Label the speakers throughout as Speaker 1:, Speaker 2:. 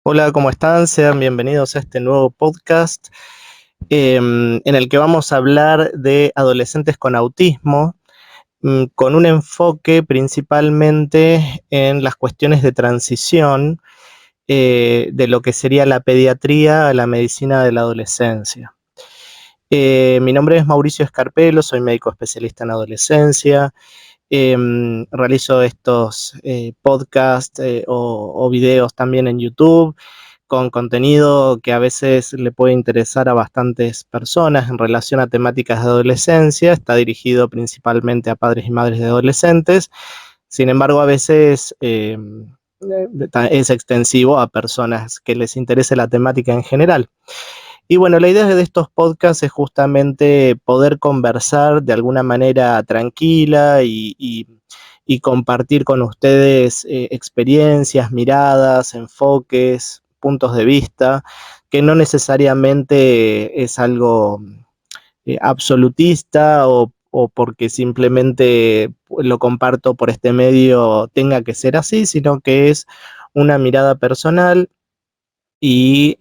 Speaker 1: Hola, ¿cómo están? Sean bienvenidos a este nuevo podcast en el que vamos a hablar de adolescentes con autismo, con un enfoque principalmente en las cuestiones de transición de lo que sería la pediatría a la medicina de la adolescencia. Mi nombre es Mauricio Escarpelo, soy médico especialista en adolescencia. Realizo estos podcasts o videos también en YouTube con contenido que a veces le puede interesar a bastantes personas en relación a temáticas de adolescencia. Está dirigido principalmente a padres y madres de adolescentes. Sin embargo, a veces es extensivo a personas que les interese la temática en general. Y bueno, la idea de estos podcasts es justamente poder conversar de alguna manera tranquila y compartir con ustedes experiencias, miradas, enfoques, puntos de vista, que no necesariamente es algo absolutista o porque simplemente lo comparto por este medio tenga que ser así, sino que es una mirada personal y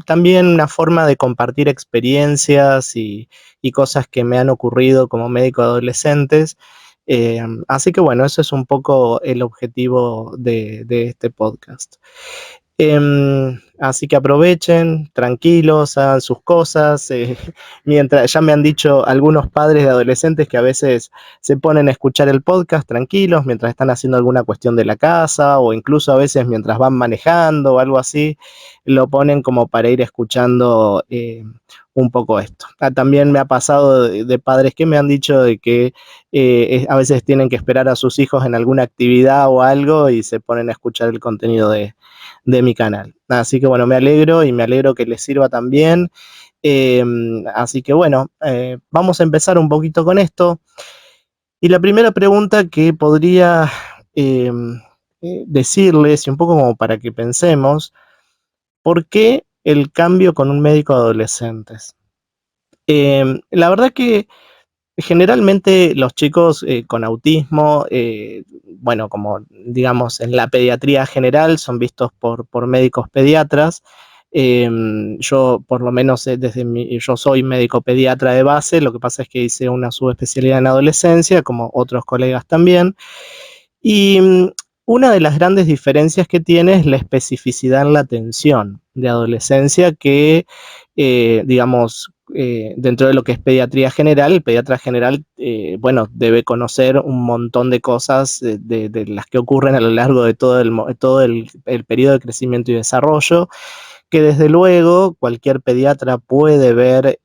Speaker 1: también una forma de compartir experiencias y cosas que me han ocurrido como médico de adolescentes. Así que bueno, eso es un poco el objetivo de este podcast. Así que aprovechen, tranquilos, hagan sus cosas. Mientras ya me han dicho algunos padres de adolescentes que a veces se ponen a escuchar el podcast tranquilos mientras están haciendo alguna cuestión de la casa o incluso a veces mientras van manejando o algo así, lo ponen como para ir escuchando un poco esto. También me ha pasado de padres que me han dicho de que a veces tienen que esperar a sus hijos en alguna actividad o algo y se ponen a escuchar el contenido de mi canal. Así que bueno, me alegro y me alegro que les sirva también. Eh, Así que bueno, vamos a empezar un poquito con esto. Y la primera pregunta que podría eh, decirles, y un poco como para que pensemos, ¿por qué el cambio con un médico de adolescentes? La verdad que generalmente los chicos con autismo, bueno, como digamos en la pediatría general, son vistos por médicos pediatras. Yo, por lo menos, yo soy médico pediatra de base, lo que pasa es que hice una subespecialidad en adolescencia, como otros colegas también. Y una de las grandes diferencias que tiene es la especificidad en la atención de adolescencia que, digamos, dentro de lo que es pediatría general, el pediatra general, bueno, debe conocer un montón de cosas de las que ocurren a lo largo de todo el periodo de crecimiento y desarrollo, que desde luego cualquier pediatra puede ver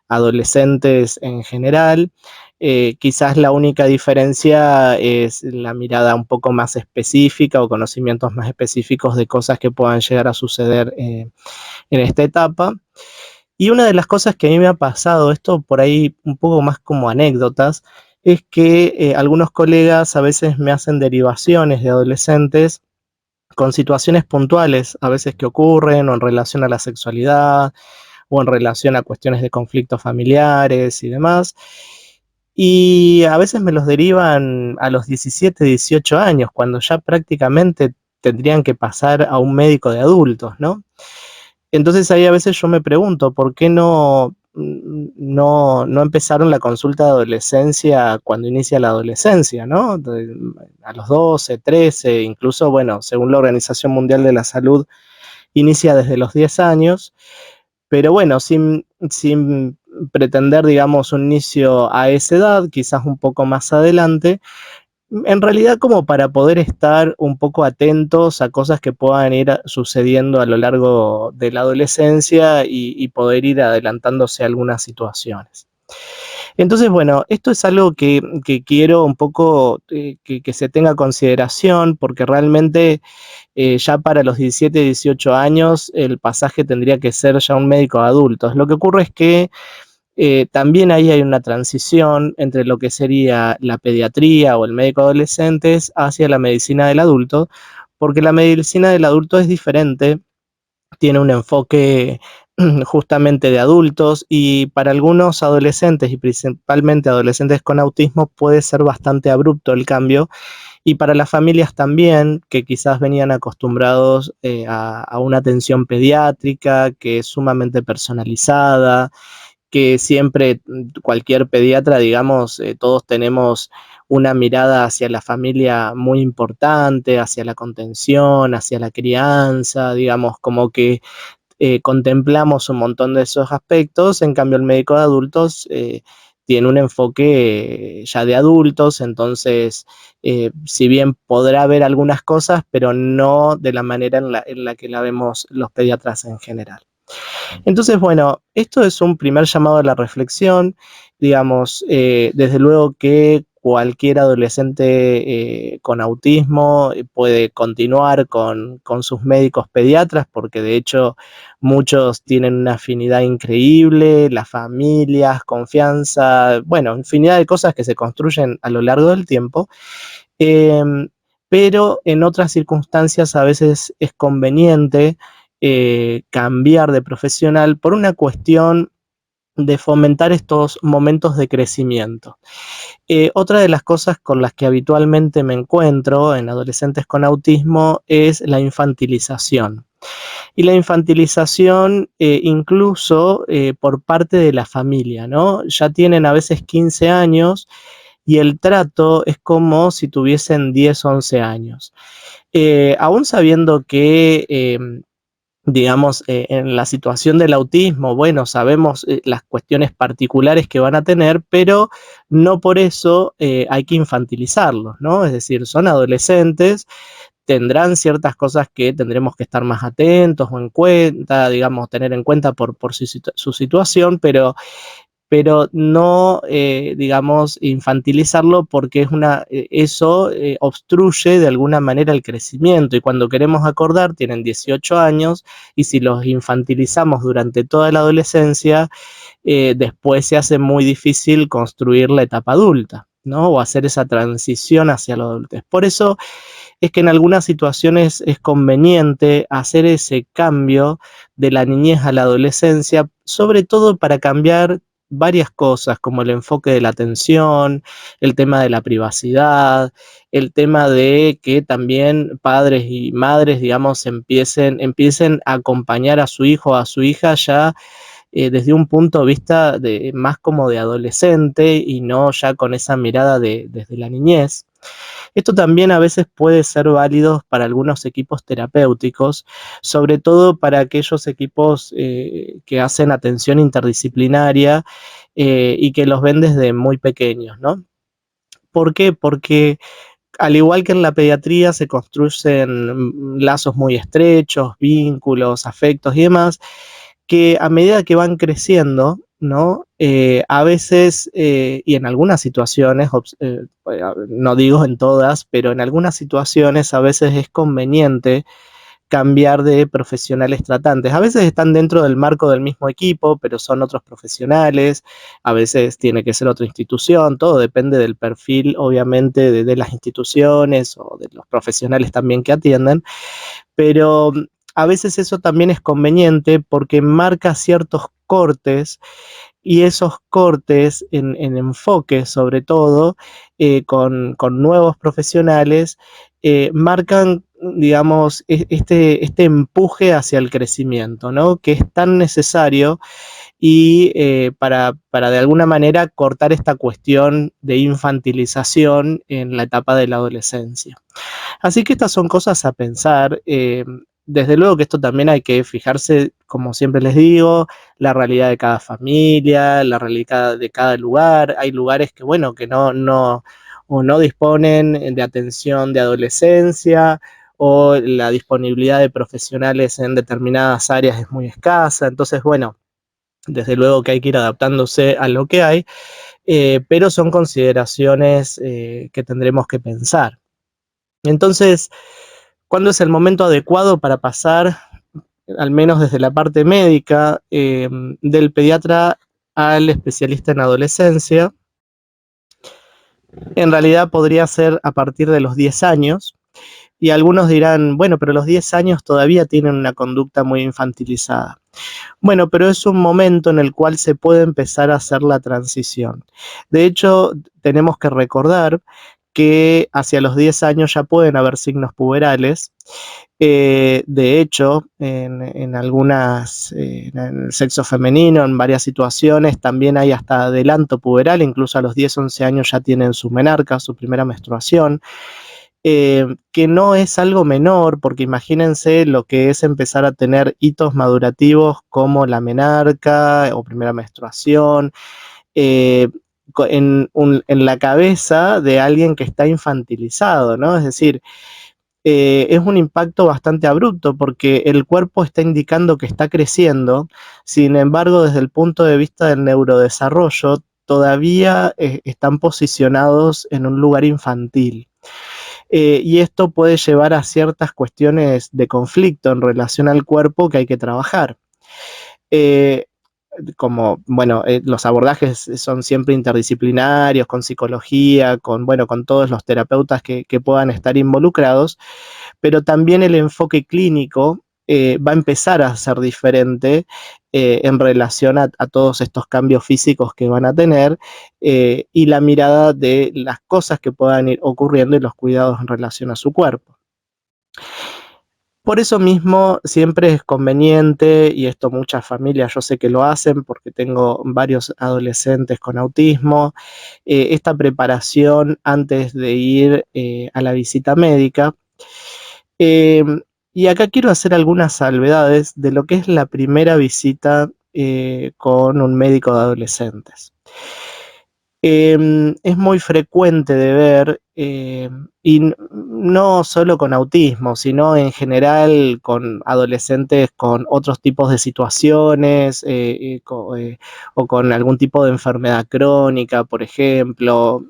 Speaker 1: adolescentes en general. Quizás la única diferencia es la mirada un poco más específica o conocimientos más específicos de cosas que puedan llegar a suceder en esta etapa. Y una de las cosas que a mí me ha pasado, esto por ahí un poco más como anécdotas, es que algunos colegas a veces me hacen derivaciones de adolescentes con situaciones puntuales, a veces que ocurren o en relación a la sexualidad o en relación a cuestiones de conflictos familiares y demás. Y a veces me los derivan a los 17, 18 años, cuando ya prácticamente tendrían que pasar a un médico de adultos, ¿no? Entonces ahí a veces yo me pregunto, ¿por qué no empezaron la consulta de adolescencia cuando inicia la adolescencia, ¿no? A los 12, 13, incluso, bueno, según la Organización Mundial de la Salud, inicia desde los 10 años, pero bueno, sin pretender, digamos, un inicio a esa edad, quizás un poco más adelante, en realidad como para poder estar un poco atentos a cosas que puedan ir sucediendo a lo largo de la adolescencia y poder ir adelantándose a algunas situaciones. Entonces, bueno, esto es algo que quiero un poco que se tenga consideración porque realmente ya para los 17, 18 años el pasaje tendría que ser ya un médico de adultos. Lo que ocurre es que también ahí hay una transición entre lo que sería la pediatría o el médico de adolescentes hacia la medicina del adulto, porque la medicina del adulto es diferente, tiene un enfoque justamente de adultos y para algunos adolescentes y principalmente adolescentes con autismo puede ser bastante abrupto el cambio y para las familias también, que quizás venían acostumbrados a una atención pediátrica que es sumamente personalizada, que siempre cualquier pediatra, digamos, todos tenemos una mirada hacia la familia muy importante, hacia la contención, hacia la crianza, digamos, como que contemplamos un montón de esos aspectos. En cambio el médico de adultos tiene un enfoque ya de adultos, entonces si bien podrá ver algunas cosas, pero no de la manera en la que la vemos los pediatras en general. Entonces, bueno, esto es un primer llamado a la reflexión, digamos, desde luego que cualquier adolescente con autismo puede continuar con sus médicos pediatras, porque de hecho muchos tienen una afinidad increíble, las familias, confianza, bueno, infinidad de cosas que se construyen a lo largo del tiempo. Em, pero en otras circunstancias a veces es conveniente cambiar de profesional por una cuestión de fomentar estos momentos de crecimiento. Otra de las cosas con las que habitualmente me encuentro en adolescentes con autismo es la infantilización. Y la infantilización incluso por parte de la familia, ¿no? Ya tienen a veces 15 años y el trato es como si tuviesen 10, 11 años. Aún sabiendo que digamos, en la situación del autismo, bueno, sabemos las cuestiones particulares que van a tener, pero no por eso hay que infantilizarlos, ¿no? Es decir, son adolescentes, tendrán ciertas cosas que tendremos que estar más atentos o en cuenta, digamos, tener en cuenta por su situación, pero no, digamos, infantilizarlo porque eso obstruye de alguna manera el crecimiento y cuando queremos acordar tienen 18 años y si los infantilizamos durante toda la adolescencia, después se hace muy difícil construir la etapa adulta, ¿no? O hacer esa transición hacia la adultez. Por eso es que en algunas situaciones es conveniente hacer ese cambio de la niñez a la adolescencia, sobre todo para cambiar varias cosas, como el enfoque de la atención, el tema de la privacidad, el tema de que también padres y madres, digamos, empiecen a acompañar a su hijo o a su hija ya desde un punto de vista más como de adolescente y no ya con esa mirada desde la niñez. Esto también a veces puede ser válido para algunos equipos terapéuticos, sobre todo para aquellos equipos que hacen atención interdisciplinaria y que los ven desde muy pequeños, ¿no? ¿Por qué? Porque al igual que en la pediatría se construyen lazos muy estrechos, vínculos, afectos y demás, que a medida que van creciendo, ¿no? A veces, y en algunas situaciones, no digo en todas, pero en algunas situaciones a veces es conveniente cambiar de profesionales tratantes. A veces están dentro del marco del mismo equipo, pero son otros profesionales, a veces tiene que ser otra institución, todo depende del perfil, obviamente, de las instituciones o de los profesionales también que atienden, pero a veces eso también es conveniente porque marca ciertos cortes y esos cortes en enfoque, sobre todo, con nuevos profesionales, marcan, digamos, este empuje hacia el crecimiento, ¿no? Que es tan necesario y para de alguna manera cortar esta cuestión de infantilización en la etapa de la adolescencia. Así que estas son cosas a pensar. Desde luego que esto también hay que fijarse, como siempre les digo, la realidad de cada familia, la realidad de cada lugar. Hay lugares que, bueno, que o no disponen de atención de adolescencia o la disponibilidad de profesionales en determinadas áreas es muy escasa. Entonces, bueno, desde luego que hay que ir adaptándose a lo que hay, pero son consideraciones que tendremos que pensar. Entonces, ¿cuándo es el momento adecuado para pasar, al menos desde la parte médica, del pediatra al especialista en adolescencia? En realidad podría ser a partir de los 10 años, y algunos dirán, bueno, pero los 10 años todavía tienen una conducta muy infantilizada. Bueno, pero es un momento en el cual se puede empezar a hacer la transición. De hecho, tenemos que recordar que hacia los 10 años ya pueden haber signos puberales. De hecho, en algunas, en el sexo femenino, en varias situaciones, también hay hasta adelanto puberal, incluso a los 10, 11 años ya tienen su menarca, su primera menstruación, que no es algo menor, porque imagínense lo que es empezar a tener hitos madurativos como la menarca o primera menstruación, eh, en la cabeza de alguien que está infantilizado, ¿no? Es decir, es un impacto bastante abrupto porque el cuerpo está indicando que está creciendo, sin embargo, desde el punto de vista del neurodesarrollo, todavía están posicionados en un lugar infantil. Y esto puede llevar a ciertas cuestiones de conflicto en relación al cuerpo que hay que trabajar. Eh, Como, bueno, los abordajes son siempre interdisciplinarios, con psicología, bueno, con todos los terapeutas que puedan estar involucrados, pero también el enfoque clínico va a empezar a ser diferente en relación a todos estos cambios físicos que van a tener y la mirada de las cosas que puedan ir ocurriendo y los cuidados en relación a su cuerpo. Por eso mismo siempre es conveniente, y esto muchas familias yo sé que lo hacen porque tengo varios adolescentes con autismo, esta preparación antes de ir a la visita médica. Eh, y acá quiero hacer algunas salvedades de lo que es la primera visita con un médico de adolescentes. Es muy frecuente de ver, y no solo con autismo, sino en general con adolescentes con otros tipos de situaciones, o con algún tipo de enfermedad crónica, por ejemplo.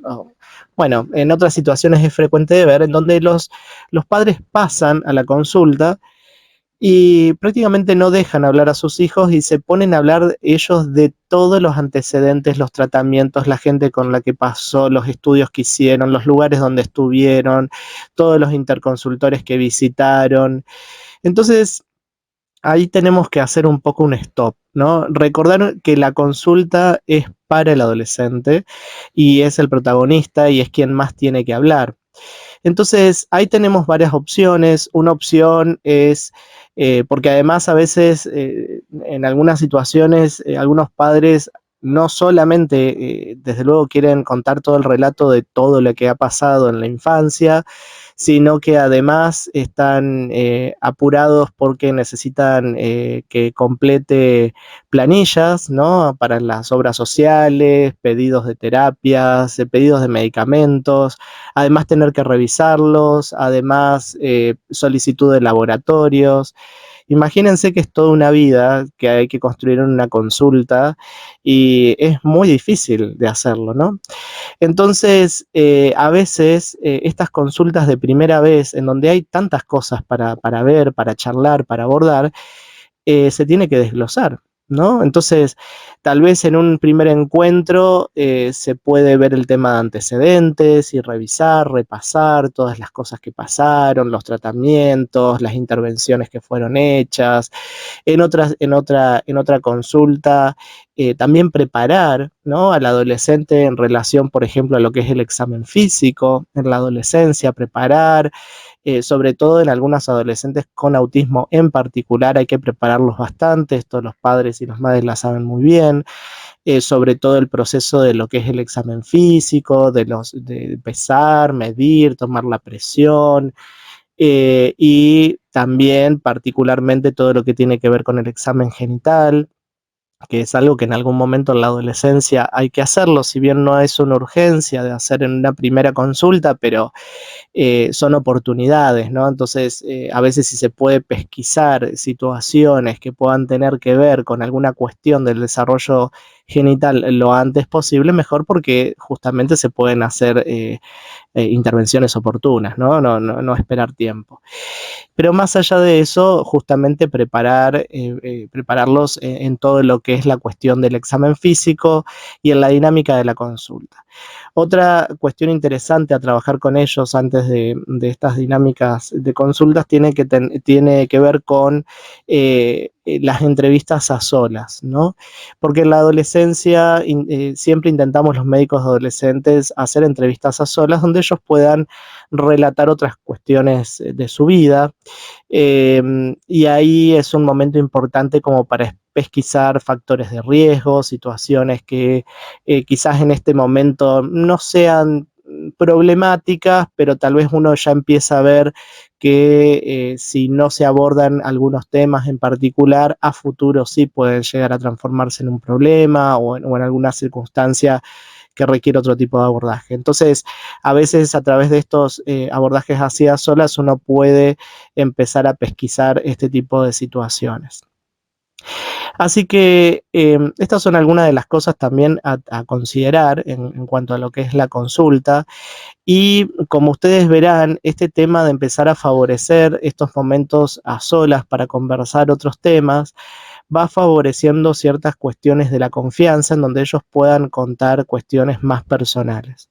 Speaker 1: Bueno, en otras situaciones es frecuente de ver en donde los padres pasan a la consulta y prácticamente no dejan hablar a sus hijos y se ponen a hablar ellos de todos los antecedentes, los tratamientos, la gente con la que pasó, los estudios que hicieron, los lugares donde estuvieron, todos los interconsultores que visitaron. Entonces, ahí tenemos que hacer un poco un stop, ¿no? Recordar que la consulta es para el adolescente y es el protagonista y es quien más tiene que hablar. Entonces, ahí tenemos varias opciones. Una opción es, porque además a veces en algunas situaciones algunos padres no solamente, desde luego, quieren contar todo el relato de todo lo que ha pasado en la infancia, sino que además están apurados porque necesitan que complete planillas, ¿no? Para las obras sociales, pedidos de terapias, pedidos de medicamentos, además tener que revisarlos, además solicitud de laboratorios. Imagínense que es toda una vida que hay que construir en una consulta y es muy difícil de hacerlo, ¿no? Entonces, a veces estas consultas de primera vez, en donde hay tantas cosas para ver, para charlar, para abordar, se tiene que desglosar, ¿no? Entonces, tal vez en un primer encuentro se puede ver el tema de antecedentes y revisar, repasar todas las cosas que pasaron, los tratamientos, las intervenciones que fueron hechas. En otra consulta, también preparar, ¿no? Al adolescente en relación, por ejemplo, a lo que es el examen físico en la adolescencia, preparar, sobre todo en algunos adolescentes con autismo en particular, hay que prepararlos bastante, esto los padres y las madres la saben muy bien, sobre todo el proceso de lo que es el examen físico, de pesar, medir, tomar la presión, y también particularmente todo lo que tiene que ver con el examen genital, que es algo que en algún momento en la adolescencia hay que hacerlo, si bien no es una urgencia de hacer en una primera consulta, pero son oportunidades, ¿no? Entonces, a veces si se puede pesquisar situaciones que puedan tener que ver con alguna cuestión del desarrollo genital lo antes posible, mejor, porque justamente se pueden hacer intervenciones oportunas, ¿no? No esperar tiempo. Pero más allá de eso, justamente prepararlos en todo lo que es la cuestión del examen físico y en la dinámica de la consulta. Otra cuestión interesante a trabajar con ellos antes de estas dinámicas de consultas tiene que ver con las entrevistas a solas, ¿no? Porque en la adolescencia siempre intentamos los médicos adolescentes hacer entrevistas a solas donde ellos puedan relatar otras cuestiones de su vida. Y ahí es un momento importante como para pesquisar factores de riesgo, situaciones que quizás en este momento no sean problemáticas, pero tal vez uno ya empieza a ver que si no se abordan algunos temas en particular, a futuro sí pueden llegar a transformarse en un problema o en alguna circunstancia que requiere otro tipo de abordaje. Entonces, a veces a través de estos abordajes así a solas uno puede empezar a pesquisar este tipo de situaciones. Así que estas son algunas de las cosas también a considerar en cuanto a lo que es la consulta. Y como ustedes verán, este tema de empezar a favorecer estos momentos a solas para conversar otros temas va favoreciendo ciertas cuestiones de la confianza en donde ellos puedan contar cuestiones más personales.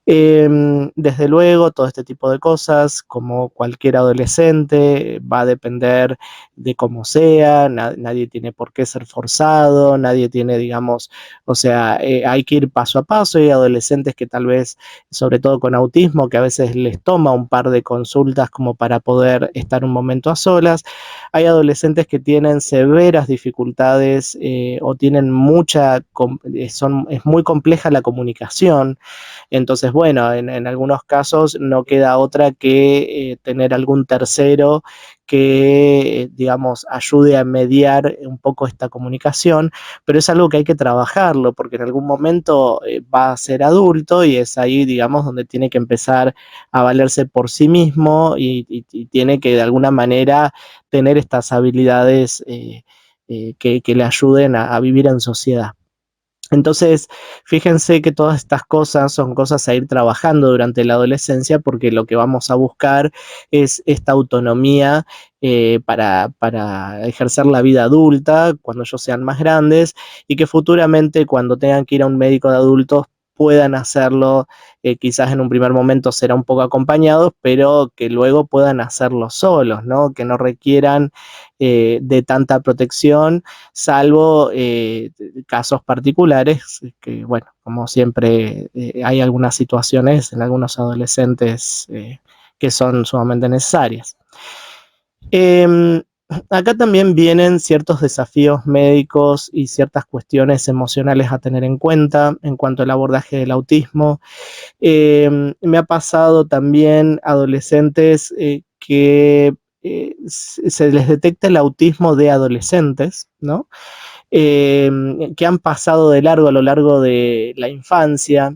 Speaker 1: Desde luego, todo este tipo de cosas, como cualquier adolescente, va a depender de cómo sea, nadie tiene por qué ser forzado, nadie tiene, digamos, o sea, hay que ir paso a paso. Hay adolescentes que tal vez, sobre todo con autismo, que a veces les toma un par de consultas como para poder estar un momento a solas. Hay adolescentes que tienen severas dificultades o tienen es muy compleja la comunicación. Entonces, bueno, en algunos casos no queda otra que tener algún tercero que, digamos, ayude a mediar un poco esta comunicación, pero es algo que hay que trabajarlo, porque en algún momento va a ser adulto y es ahí, digamos, donde tiene que empezar a valerse por sí mismo y tiene que de alguna manera tener estas habilidades que le ayuden a vivir en sociedad. Entonces, fíjense que todas estas cosas son cosas a ir trabajando durante la adolescencia porque lo que vamos a buscar es esta autonomía para ejercer la vida adulta cuando ellos sean más grandes y que futuramente cuando tengan que ir a un médico de adultos puedan hacerlo, quizás en un primer momento será un poco acompañados, pero que luego puedan hacerlo solos, ¿no? Que no requieran de tanta protección, salvo casos particulares, que bueno, como siempre hay algunas situaciones en algunos adolescentes que son sumamente necesarias. Eh, Acá también vienen ciertos desafíos médicos y ciertas cuestiones emocionales a tener en cuenta en cuanto al abordaje del autismo. Me ha pasado también adolescentes que se les detecta el autismo de adolescentes, ¿no? Que han pasado de largo a lo largo de la infancia.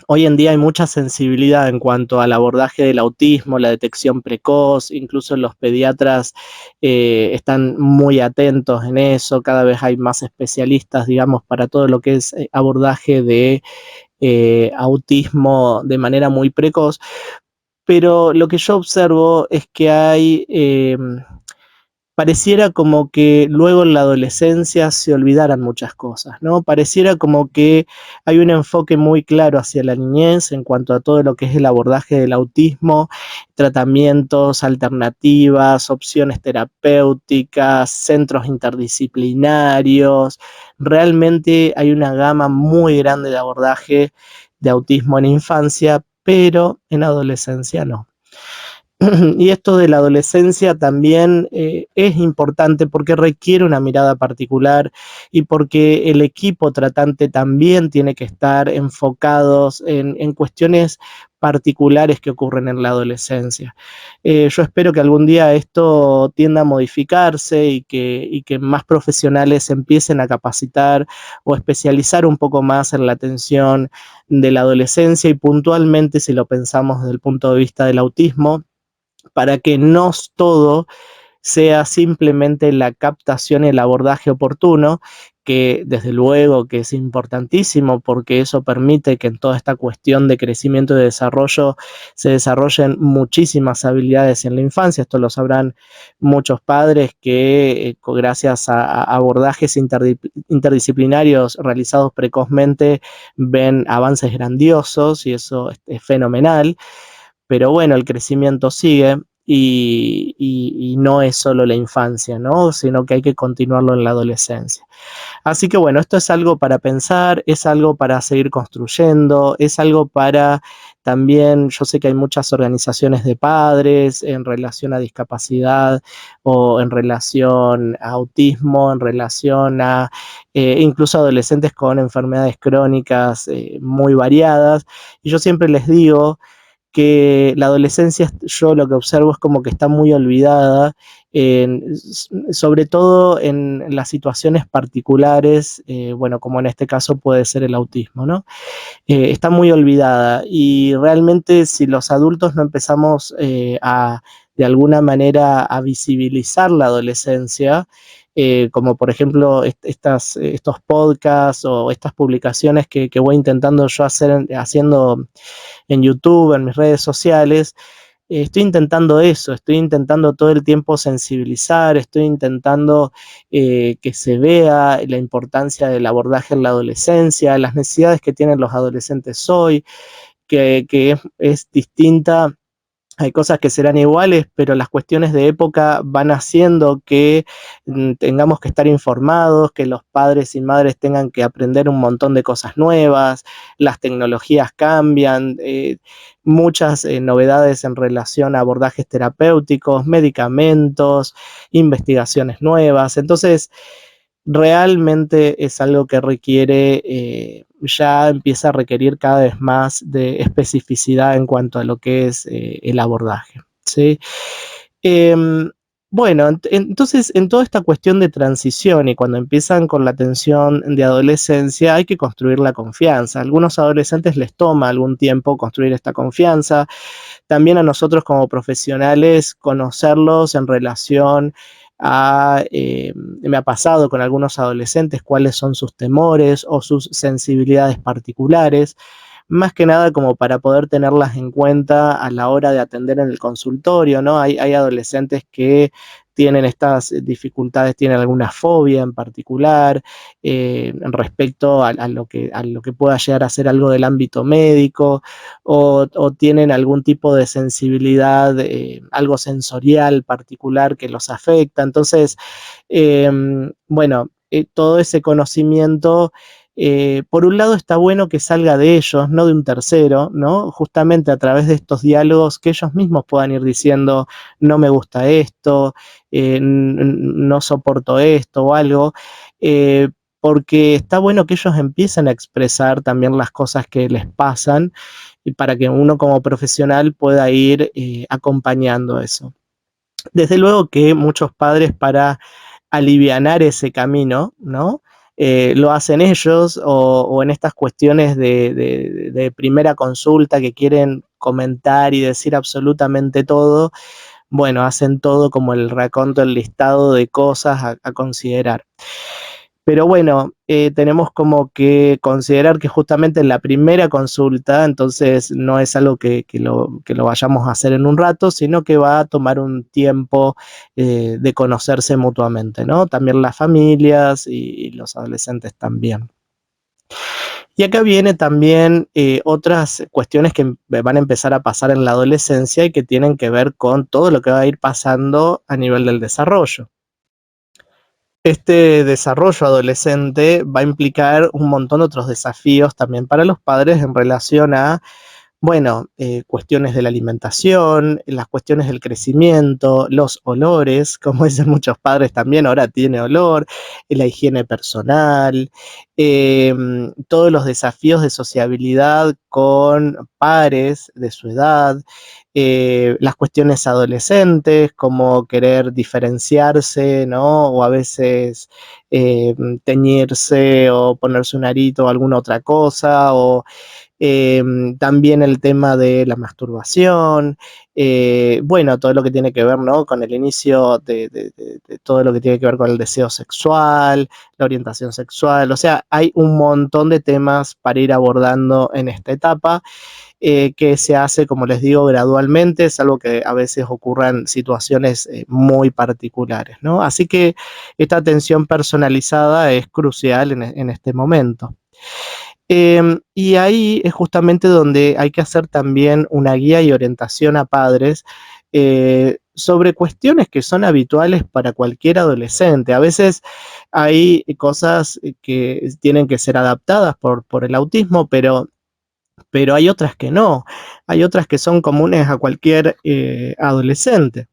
Speaker 1: Hoy en día hay mucha sensibilidad en cuanto al abordaje del autismo, la detección precoz, incluso los pediatras están muy atentos en eso, cada vez hay más especialistas, digamos, para todo lo que es abordaje de autismo de manera muy precoz, pero lo que yo observo es que hay pareciera como que luego en la adolescencia se olvidaran muchas cosas, ¿no? Pareciera como que hay un enfoque muy claro hacia la niñez en cuanto a todo lo que es el abordaje del autismo, tratamientos, alternativas, opciones terapéuticas, centros interdisciplinarios. Realmente hay una gama muy grande de abordaje de autismo en infancia, pero en adolescencia no. Y esto de la adolescencia también es importante porque requiere una mirada particular y porque el equipo tratante también tiene que estar enfocados en cuestiones particulares que ocurren en la adolescencia. Yo espero que algún día esto tienda a modificarse y que más profesionales empiecen a capacitar o especializar un poco más en la atención de la adolescencia y puntualmente, si lo pensamos desde el punto de vista del autismo, para que no todo sea simplemente la captación y el abordaje oportuno, que desde luego que es importantísimo porque eso permite que en toda esta cuestión de crecimiento y de desarrollo se desarrollen muchísimas habilidades en la infancia. Esto lo sabrán muchos padres que gracias a abordajes interdisciplinarios realizados precozmente ven avances grandiosos y eso es fenomenal. Pero bueno, el crecimiento sigue y no es solo la infancia, ¿no? Sino que hay que continuarlo en la adolescencia. Así que bueno, esto es algo para pensar, es algo para seguir construyendo, es algo para también, yo sé que hay muchas organizaciones de padres en relación a discapacidad o en relación a autismo, en relación a incluso adolescentes con enfermedades crónicas muy variadas. Y yo siempre les digo que la adolescencia, yo lo que observo es como que está muy olvidada, sobre todo en las situaciones particulares, bueno, como en este caso puede ser el autismo, ¿no? Está muy olvidada y realmente si los adultos no empezamos de alguna manera a visibilizar la adolescencia, como por ejemplo estos podcasts o estas publicaciones que voy intentando yo haciendo en YouTube, en mis redes sociales, estoy intentando eso, estoy intentando todo el tiempo sensibilizar, estoy intentando que se vea la importancia del abordaje en la adolescencia, las necesidades que tienen los adolescentes hoy, que es distinta. Hay cosas que serán iguales, pero las cuestiones de época van haciendo que tengamos que estar informados, que los padres y madres tengan que aprender un montón de cosas nuevas, las tecnologías cambian, muchas novedades en relación a abordajes terapéuticos, medicamentos, investigaciones nuevas. Entonces, realmente es algo que requiere, ya empieza a requerir cada vez más de especificidad en cuanto a lo que es el abordaje, ¿sí? Em, bueno, entonces en toda esta cuestión de transición y cuando empiezan con la atención de adolescencia hay que construir la confianza. A algunos adolescentes les toma algún tiempo construir esta confianza, también a nosotros como profesionales conocerlos en relación a, me ha pasado con algunos adolescentes cuáles son sus temores o sus sensibilidades particulares, más que nada como para poder tenerlas en cuenta a la hora de atender en el consultorio, ¿no? Hay adolescentes que tienen estas dificultades, tienen alguna fobia en particular respecto a lo que pueda llegar a ser algo del ámbito médico o tienen algún tipo de sensibilidad, algo sensorial particular que los afecta. Entonces, bueno, todo ese conocimiento por un lado está bueno que salga de ellos, no de un tercero, ¿no? Justamente a través de estos diálogos que ellos mismos puedan ir diciendo, no me gusta esto, no soporto esto o algo, porque está bueno que ellos empiecen a expresar también las cosas que les pasan y para que uno como profesional pueda ir acompañando eso. Desde luego que muchos padres para alivianar ese camino, ¿no? Lo hacen ellos o en estas cuestiones de primera consulta que quieren comentar y decir absolutamente todo, bueno, hacen todo como el raconto, el listado de cosas a considerar. Pero bueno, tenemos como que considerar que justamente en la primera consulta, entonces no es algo que lo vayamos a hacer en un rato, sino que va a tomar un tiempo de conocerse mutuamente, ¿no? También las familias y los adolescentes también. Y acá viene también otras cuestiones que van a empezar a pasar en la adolescencia y que tienen que ver con todo lo que va a ir pasando a nivel del desarrollo. Este desarrollo adolescente va a implicar un montón de otros desafíos también para los padres en relación a, bueno, cuestiones de la alimentación, las cuestiones del crecimiento, los olores, como dicen muchos padres también, ahora tiene olor, la higiene personal, todos los desafíos de sociabilidad con pares de su edad, las cuestiones adolescentes, como querer diferenciarse, ¿no? O a veces eh, teñirse o ponerse un arito o alguna otra cosa, o también el tema de la masturbación, bueno, todo lo que tiene que ver, ¿no? Con el inicio de todo lo que tiene que ver con el deseo sexual, la orientación sexual, o sea, hay un montón de temas para ir abordando en esta etapa. Que se hace, como les digo, gradualmente, salvo que a veces ocurran situaciones muy particulares, ¿no? Así que esta atención personalizada es crucial en este momento. Y ahí es justamente donde hay que hacer también una guía y orientación a padres sobre cuestiones que son habituales para cualquier adolescente. A veces hay cosas que tienen que ser adaptadas por el autismo, pero hay otras que no. Hay otras que son comunes a cualquier adolescente.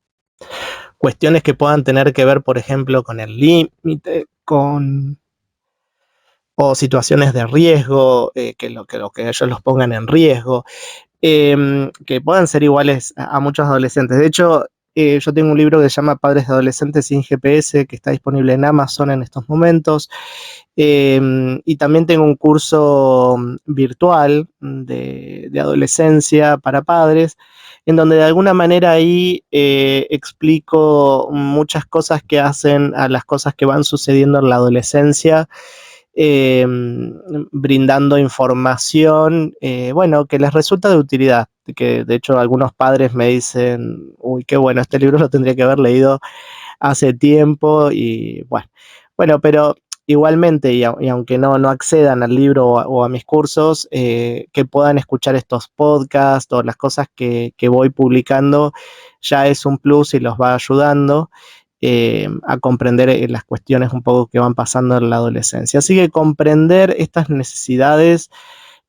Speaker 1: Cuestiones que puedan tener que ver, por ejemplo, con el límite, o situaciones de riesgo, que ellos los pongan en riesgo, que puedan ser iguales a muchos adolescentes. De hecho, yo tengo un libro que se llama Padres de Adolescentes sin GPS, que está disponible en Amazon en estos momentos. Y también tengo un curso virtual de adolescencia para padres, en donde de alguna manera ahí explico muchas cosas que hacen a las cosas que van sucediendo en la adolescencia, brindando información, bueno, que les resulta de utilidad, que de hecho algunos padres me dicen, uy, qué bueno, este libro lo tendría que haber leído hace tiempo y bueno, pero igualmente, y aunque no accedan al libro o a mis cursos, que puedan escuchar estos podcasts o las cosas que voy publicando, ya es un plus y los va ayudando a comprender las cuestiones un poco que van pasando en la adolescencia. Así que comprender estas necesidades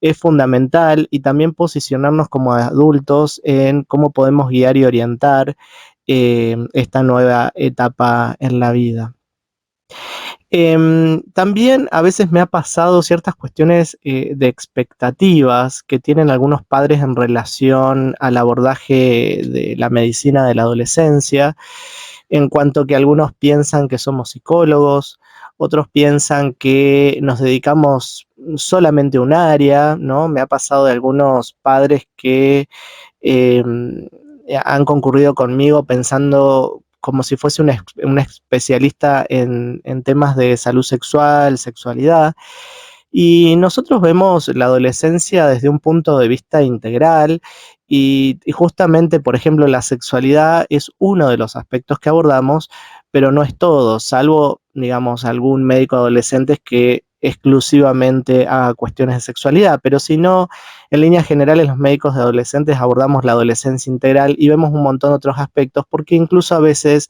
Speaker 1: es fundamental, y también posicionarnos como adultos en cómo podemos guiar y orientar esta nueva etapa en la vida. También a veces me ha pasado ciertas cuestiones de expectativas que tienen algunos padres en relación al abordaje de la medicina de la adolescencia, en cuanto que algunos piensan que somos psicólogos, otros piensan que nos dedicamos solamente a un área, ¿no? Me ha pasado de algunos padres que eh, han concurrido conmigo pensando como si fuese un especialista en temas de salud sexual, sexualidad. Y nosotros vemos la adolescencia desde un punto de vista integral, y justamente, por ejemplo, la sexualidad es uno de los aspectos que abordamos, pero no es todo, salvo, digamos, algún médico adolescente que exclusivamente haga cuestiones de sexualidad, pero si no, en líneas generales los médicos de adolescentes abordamos la adolescencia integral y vemos un montón de otros aspectos, porque incluso a veces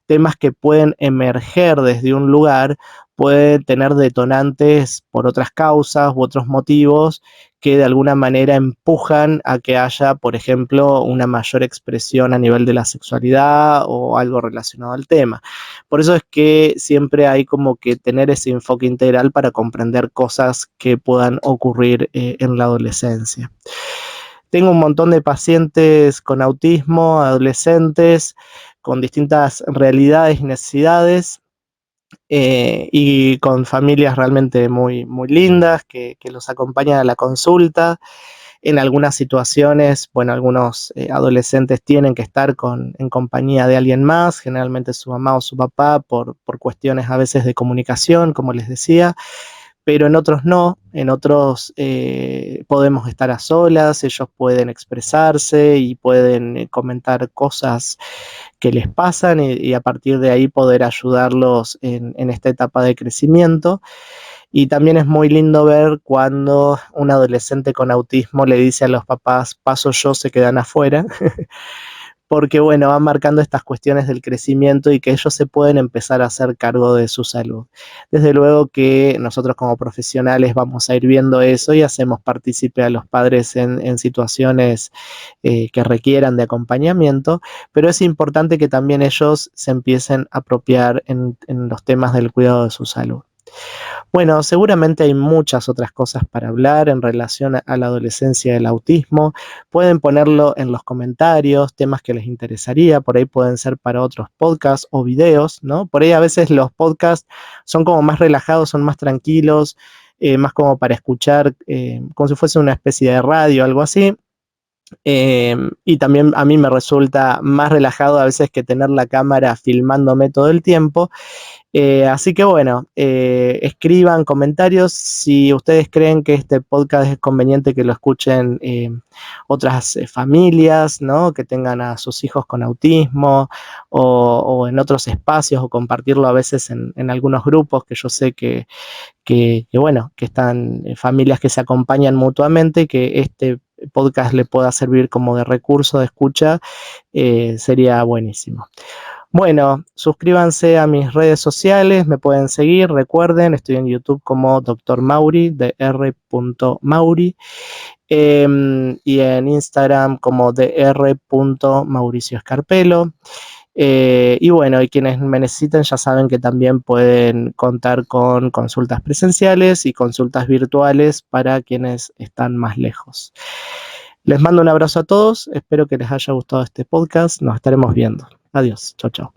Speaker 1: temas que pueden emerger desde un lugar pueden tener detonantes por otras causas u otros motivos que de alguna manera empujan a que haya, por ejemplo, una mayor expresión a nivel de la sexualidad o algo relacionado al tema. Por eso es que siempre hay como que tener ese enfoque integral para comprender cosas que puedan ocurrir en la adolescencia. Tengo un montón de pacientes con autismo, adolescentes con distintas realidades y necesidades, y con familias realmente muy, muy lindas que los acompañan a la consulta. En algunas situaciones, bueno, algunos adolescentes tienen que estar en compañía de alguien más, generalmente su mamá o su papá, por cuestiones a veces de comunicación, como les decía, pero en otros no, en otros podemos estar a solas, ellos pueden expresarse y pueden comentar cosas que les pasan, y a partir de ahí poder ayudarlos en esta etapa de crecimiento. Y también es muy lindo ver cuando un adolescente con autismo le dice a los papás, paso yo, se quedan afuera, porque bueno, van marcando estas cuestiones del crecimiento y que ellos se pueden empezar a hacer cargo de su salud. Desde luego que nosotros como profesionales vamos a ir viendo eso y hacemos partícipe a los padres en situaciones que requieran de acompañamiento, pero es importante que también ellos se empiecen a apropiar en los temas del cuidado de su salud. Bueno, seguramente hay muchas otras cosas para hablar en relación a la adolescencia y el autismo. Pueden ponerlo en los comentarios, temas que les interesaría, por ahí pueden ser para otros podcasts o videos, ¿no? Por ahí a veces los podcasts son como más relajados, son más tranquilos, más como para escuchar, como si fuese una especie de radio, algo así. Y también a mí me resulta más relajado a veces que tener la cámara filmándome todo el tiempo. Así que bueno, escriban comentarios si ustedes creen que este podcast es conveniente que lo escuchen otras familias, ¿no? Que tengan a sus hijos con autismo, o en otros espacios, o compartirlo a veces en algunos grupos que yo sé bueno, que están familias que se acompañan mutuamente, que podcast le pueda servir como de recurso de escucha, sería buenísimo. Bueno, suscríbanse a mis redes sociales, me pueden seguir, recuerden, estoy en YouTube como Dr. Mauri, Dr. Mauri, y en Instagram como Dr. Mauricio Escarpelo. Y bueno, y quienes me necesiten ya saben que también pueden contar con consultas presenciales y consultas virtuales para quienes están más lejos. Les mando un abrazo a todos, espero que les haya gustado este podcast, nos estaremos viendo. Adiós, chao, chao.